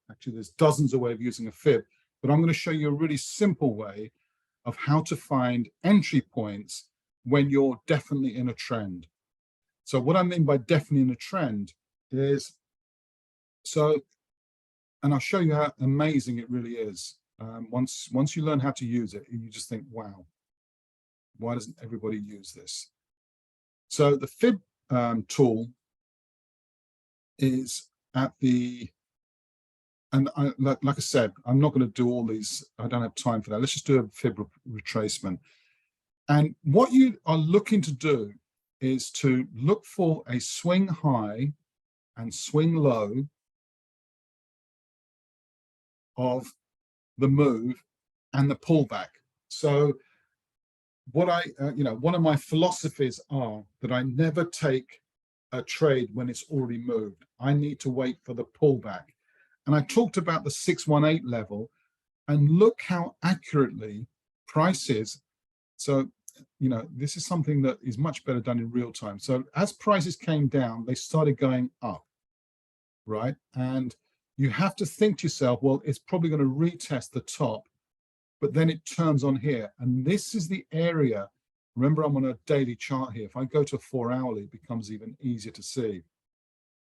actually there's dozens of ways of using a fib, but I'm going to show you a really simple way of how to find entry points when you're definitely in a trend. So what I mean by definitely in a trend is, and I'll show you how amazing it really is. Once you learn how to use it, you just think, wow, why doesn't everybody use this? So the fib tool is at like I said, I'm not going to do all these. I don't have time for that. Let's just do a fib retracement. And what you are looking to do is to look for a swing high and swing low of the move and the pullback. So what one of my philosophies are that I never take a trade when it's already moved. I need to wait for the pullback. And I talked about the 618 level, and look how accurately price is. So, this is something that is much better done in real time. So as prices came down, they started going up, right? And you have to think to yourself, well, it's probably going to retest the top, but then it turns on here. And this is the area. Remember, I'm on a daily chart here. If I go to a 4-hourly, it becomes even easier to see.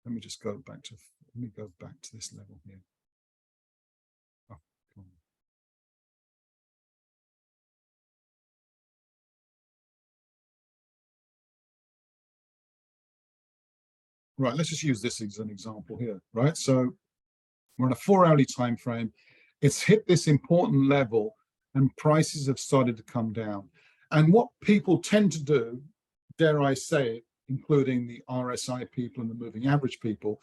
Let me just go back to, this level here. Oh, come on. Right, let's just use this as an example here, right? So we're on a 4-hourly time frame. It's hit this important level and prices have started to come down. And what people tend to do, dare I say it, including the RSI people and the moving average people,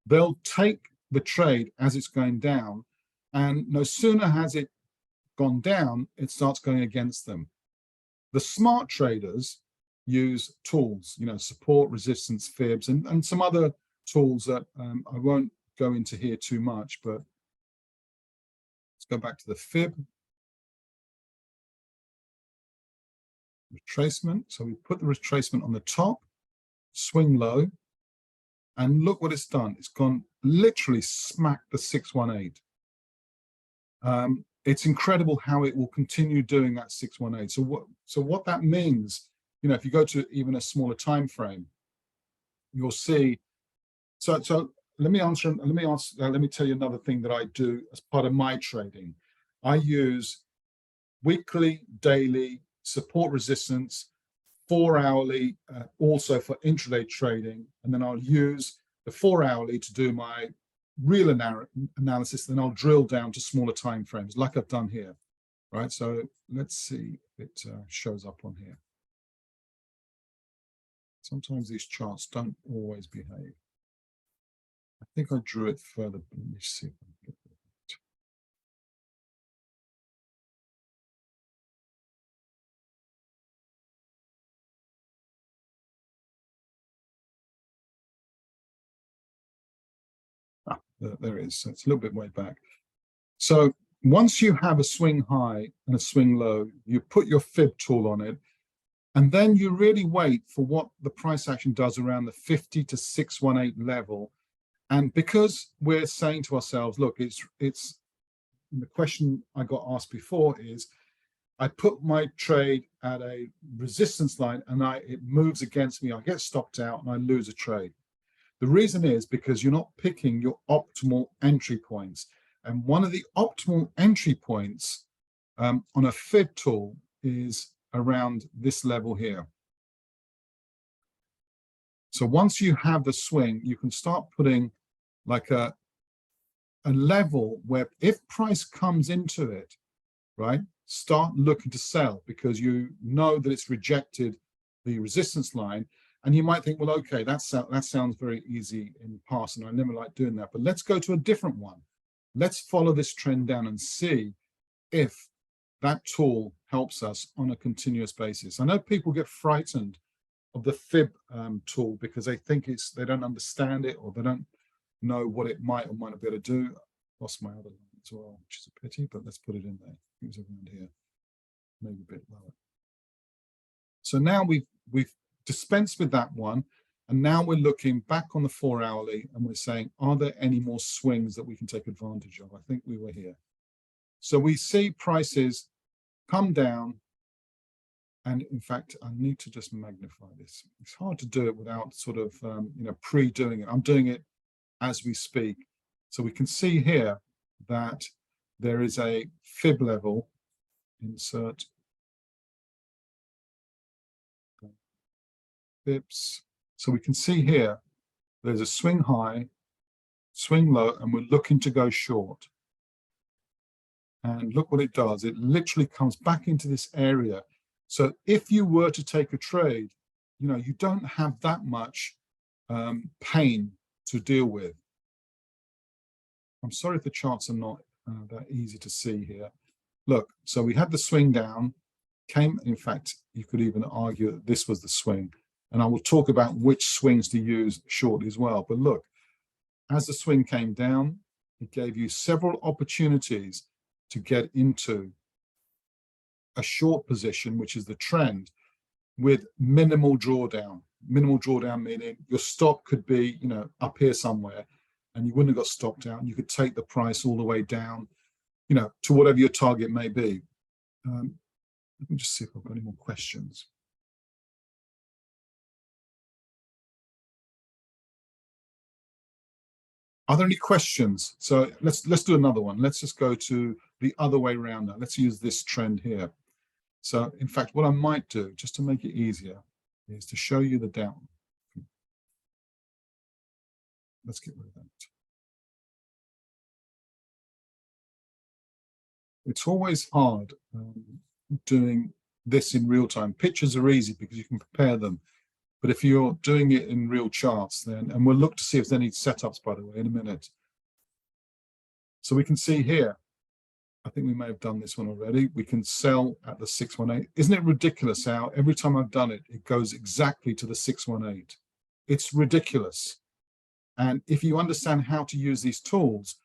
they'll take the trade as it's going down, and no sooner has it gone down, it starts going against them. The smart traders use tools, support, resistance, fibs, and some other tools that I won't go into here too much, but let's go back to the fib retracement. So we put the retracement on the top, swing low, and look what it's done. It's gone literally smack the 618. It's incredible how it will continue doing that 618. So what that means, if you go to even a smaller time frame, you'll see. So let me tell you another thing that I do as part of my trading. I use weekly, daily support, resistance, 4-hourly, also for intraday trading, and then I'll use the 4 hourly to do my real analysis, then I'll drill down to smaller time frames like I've done here, right? So let's see if it shows up on here. Sometimes these charts don't always behave. I think I drew it further. Let me see if I can get it. There it is. So it's a little bit way back. So once you have a swing high and a swing low, you put your fib tool on it, and then you really wait for what the price action does around the 50 to 618 level. And because we're saying to ourselves, look, it's the question I got asked before is, I put my trade at a resistance line and it moves against me, I get stopped out and I lose a trade. The reason is because you're not picking your optimal entry points. And one of the optimal entry points on a fib tool is around this level here. So once you have the swing, you can start putting like a level where if price comes into it, right, start looking to sell because you know that it's rejected the resistance line. And you might think, well, okay, that sounds very easy in the past, and I never like doing that. But let's go to a different one. Let's follow this trend down and see if that tool helps us on a continuous basis. I know people get frightened of the fib tool because they think they don't understand it, or they don't know what it might or might not be able to do. I lost my other line as well, which is a pity, but let's put it in there. It was around here, maybe a bit lower. So now we've dispensed with that one, and now we're looking back on the 4 hourly and we're saying, are there any more swings that we can take advantage of? I think we were here. So we see prices come down, and in fact, I need to just magnify this. It's hard to do it without sort of pre-doing it. I'm doing it as we speak. So we can see here that there is a fib level, insert fibs. So we can see here, there's a swing high, swing low, and we're looking to go short. And look what it does. It literally comes back into this area. So if you were to take a trade, you don't have that much pain to deal with. I'm sorry if the charts are not that easy to see here. Look, so we had the swing down, in fact, you could even argue that this was the swing. And I will talk about which swings to use shortly as well. But look, as the swing came down, it gave you several opportunities to get into a short position, which is the trend, with minimal drawdown. Minimal drawdown meaning your stop could be, up here somewhere, and you wouldn't have got stopped out, and you could take the price all the way down, to whatever your target may be. Let me just see if I've got any more questions. Are there any questions? So let's do another one. Let's just go to the other way around now. Let's use this trend here. So in fact, what I might do, just to make it easier, is to show you the down. Let's get rid of that. It's always hard doing this in real time. Pictures are easy because you can compare them. But if you're doing it in real charts, then, and we'll look to see if there's any setups, by the way, in a minute. So we can see here, I think we may have done this one already. We can sell at the 618. Isn't it ridiculous how every time I've done it, it goes exactly to the 618? It's ridiculous. And if you understand how to use these tools,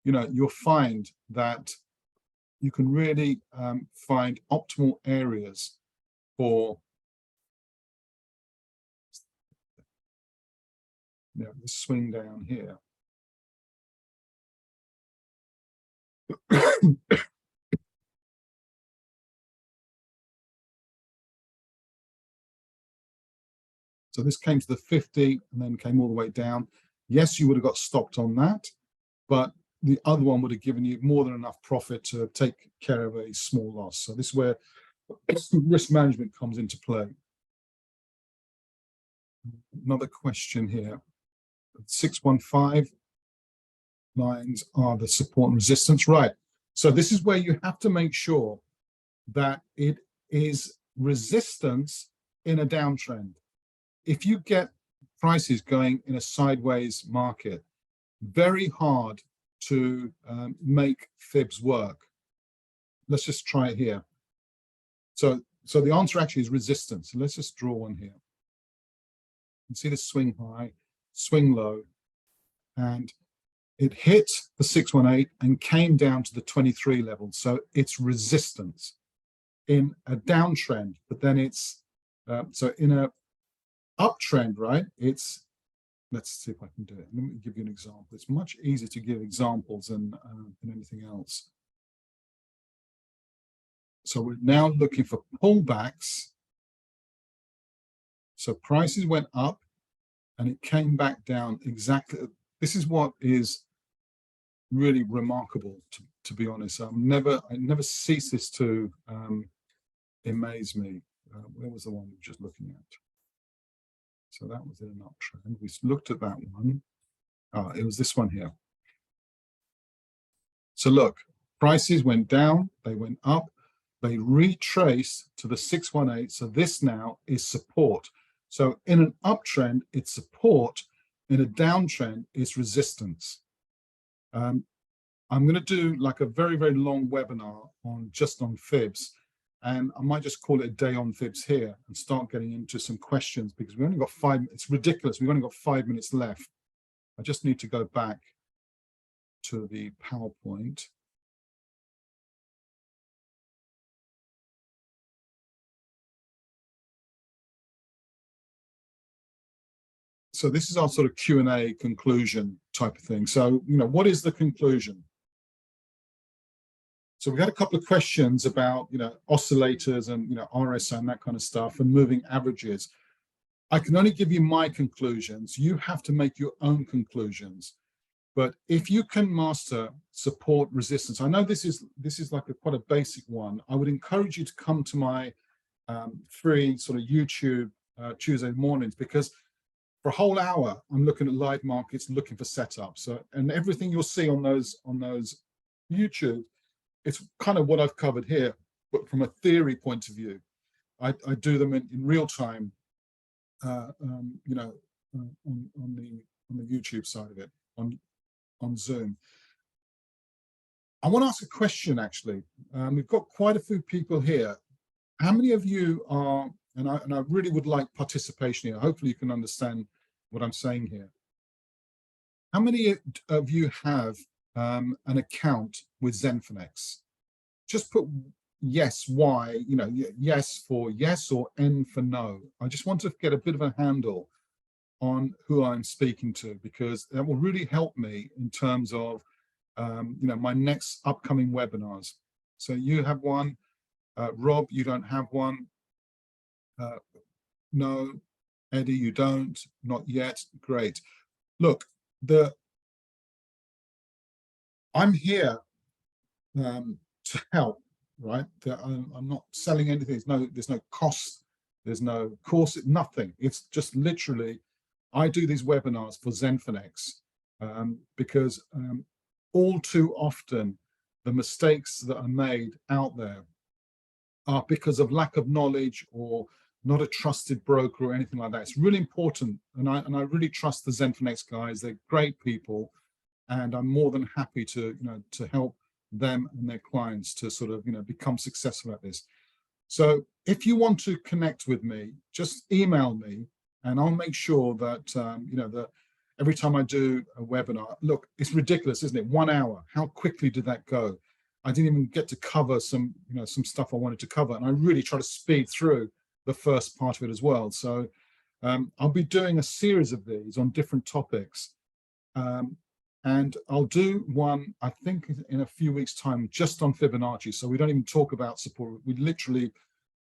you'll find that you can really find optimal areas for the swing down here. So this came to the 50 and then came all the way down. Yes, you would have got stopped on that, but the other one would have given you more than enough profit to take care of a small loss. So this is where risk management comes into play. Another question here. 615 lines are the support and resistance, right? So this is where you have to make sure that it is resistance in a downtrend. If you get prices going in a sideways market, very hard to make fibs work. Let's just try it here. So the answer actually is resistance. So let's just draw one here. You can see the swing high, swing low, and it hit the 618 and came down to the 23 level. So it's resistance in a downtrend, but then it's, so in a uptrend, right? It's, let's see if I can do it. Let me give you an example. It's much easier to give examples than anything else. So we're now looking for pullbacks. So prices went up and it came back down exactly. This is what is really remarkable, to be honest. I never cease this to amaze me. Where was the one we were just looking at? So that was in an uptrend. We looked at that one. It was this one here. So look, prices went down, they went up, they retraced to the 618. So this now is support. So in an uptrend, it's support. In a downtrend, it's resistance. I'm going to do like a very, very long webinar on just on fibs. And I might just call it a day on fibs here and start getting into some questions because we've only got 5. It's ridiculous. We've only got 5 minutes left. I just need to go back to the PowerPoint. So this is our sort of Q&A conclusion type of thing. So, what is the conclusion? So we had a couple of questions about, oscillators and, RSI and that kind of stuff and moving averages. I can only give you my conclusions. You have to make your own conclusions. But if you can master support resistance, I know this is like quite a basic one. I would encourage you to come to my free sort of YouTube Tuesday mornings, because for a whole hour, I'm looking at live markets, looking for setups. So, and everything you'll see on those YouTube, it's kind of what I've covered here, but from a theory point of view. I do them in real time, on the YouTube side of it, on Zoom. I want to ask a question, actually. We've got quite a few people here. How many of you are, and I really would like participation here. Hopefully you can understand what I'm saying here. How many of you have an account with Zenfinex? Just put yes, Y, yes for yes or N for no. I just want to get a bit of a handle on who I'm speaking to, because that will really help me in terms of, my next upcoming webinars. So you have one. Rob, you don't have one. No. Eddie, you don't. Not yet. Great. Look, I'm here to help, right? I'm not selling anything. There's no cost. There's no course. Nothing. It's just literally, I do these webinars for Zenfinex because all too often the mistakes that are made out there are because of lack of knowledge or not a trusted broker or anything like that. It's really important, and I really trust the Zenfinex guys. They're great people, and I'm more than happy to to help them and their clients to sort of become successful at this. So if you want to connect with me, just email me, and I'll make sure that that every time I do a webinar, look, it's ridiculous, isn't it? 1 hour. How quickly did that go? I didn't even get to cover some some stuff I wanted to cover, and I really try to speed through the first part of it as well. So I'll be doing a series of these on different topics, and I'll do one, I think, in a few weeks' time, just on Fibonacci. So we don't even talk about support. We literally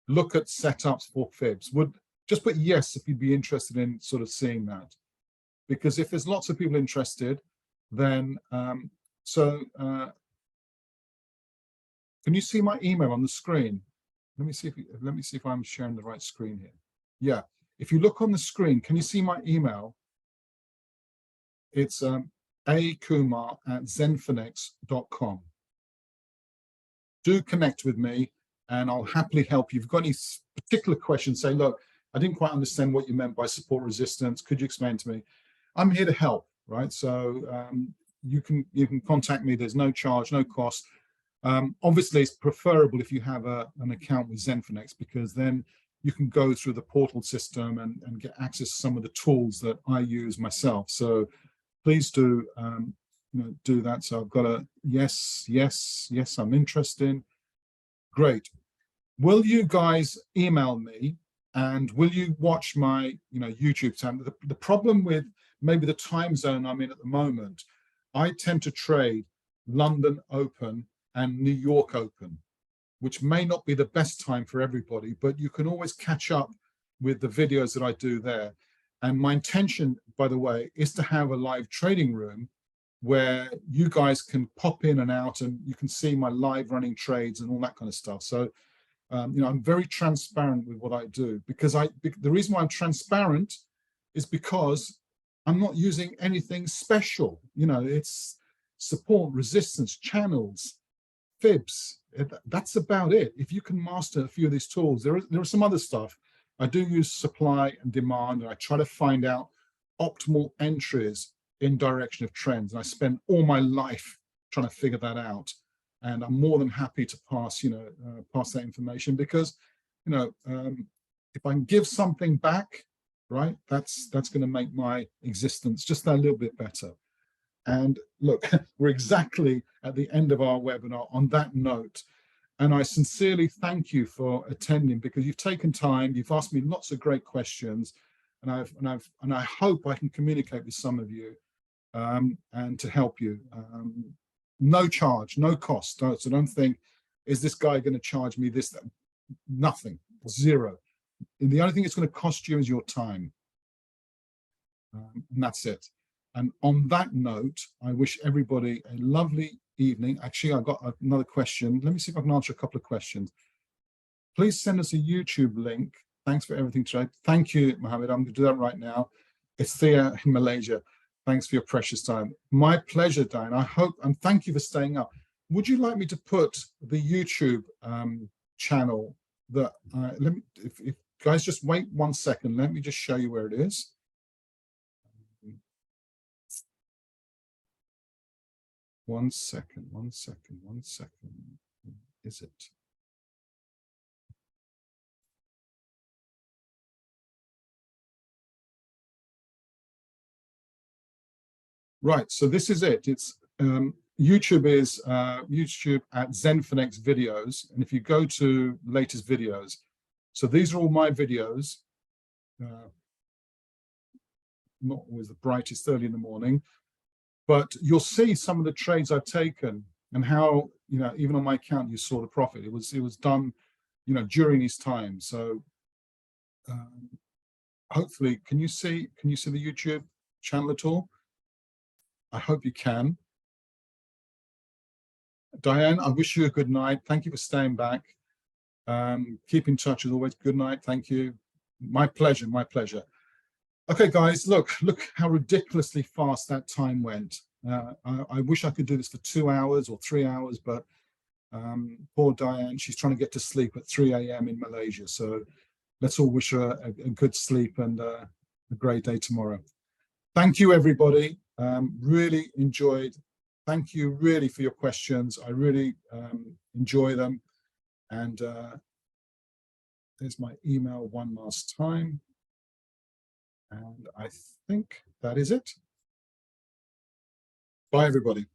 look at setups for fibs. Would just put yes if you'd be interested in sort of seeing that, because if there's lots of people interested, then can you see my email on the screen? Let me see if I'm sharing the right screen here. Yeah, if you look on the screen, can you see my email? It's akumar@zenfinex.com. Do connect with me and I'll happily help you. If you've got any particular questions, say, look, I didn't quite understand what you meant by support resistance. Could you explain to me? I'm here to help, right? So you can contact me. There's no charge, no cost. Obviously, it's preferable if you have an account with Zenfinex, because then you can go through the portal system and get access to some of the tools that I use myself. So please do do that. So I've got a yes, I'm interested. Great. Will you guys email me, and will you watch my YouTube channel? The problem with maybe the time zone I'm in at the moment, I tend to trade London Open and New York Open, which may not be the best time for everybody, but you can always catch up with the videos that I do there. And my intention, by the way, is to have a live trading room where you guys can pop in and out and you can see my live running trades and all that kind of stuff. So, I'm very transparent with what I do, because the reason why I'm transparent is because I'm not using anything special. It's support, resistance, channels, fibs. That's about it. If you can master a few of these tools, there are some other stuff. I do use supply and demand, and I try to find out optimal entries in direction of trends. And I spend all my life trying to figure that out. And I'm more than happy to pass, pass that information, because, if I can give something back, right, that's going to make my existence just a little bit better. And look, we're exactly at the end of our webinar on that note. And I sincerely thank you for attending, because you've taken time, you've asked me lots of great questions, and I hope I can communicate with some of you and to help you. No charge, no cost. So don't think, is this guy going to charge me this? Nothing, zero. And the only thing it's going to cost you is your time. And that's it. And on that note, I wish everybody a lovely evening. Actually, I've got another question. Let me see if I can answer a couple of questions. Please send us a YouTube link. Thanks for everything today. Thank you, Mohammed. I'm going to do that right now. It's Thea in Malaysia. Thanks for your precious time. My pleasure, Diane. I hope, and thank you for staying up. Would you like me to put the YouTube channel that, let me, if guys just wait 1 second, let me just show you where it is. One second. Is it? Right, so this is it. It's YouTube is YouTube at Zenfinex videos. And if you go to latest videos, so these are all my videos. Not always the brightest early in the morning, but you'll see some of the trades I've taken and how, even on my account, you saw the profit. It was done, during these times. So hopefully, can you see the YouTube channel at all? I hope you can. Diane, I wish you a good night. Thank you for staying back. Keep in touch as always. Good night. Thank you. My pleasure. My pleasure. Okay, guys, look how ridiculously fast that time went. I wish I could do this for 2 hours or 3 hours, but poor Diane, she's trying to get to sleep at 3 a.m. in Malaysia. So let's all wish her a good sleep and a great day tomorrow. Thank you, everybody. Really enjoyed. Thank you really for your questions. I really enjoy them. And there's my email one last time. And I think that is it. Bye, everybody.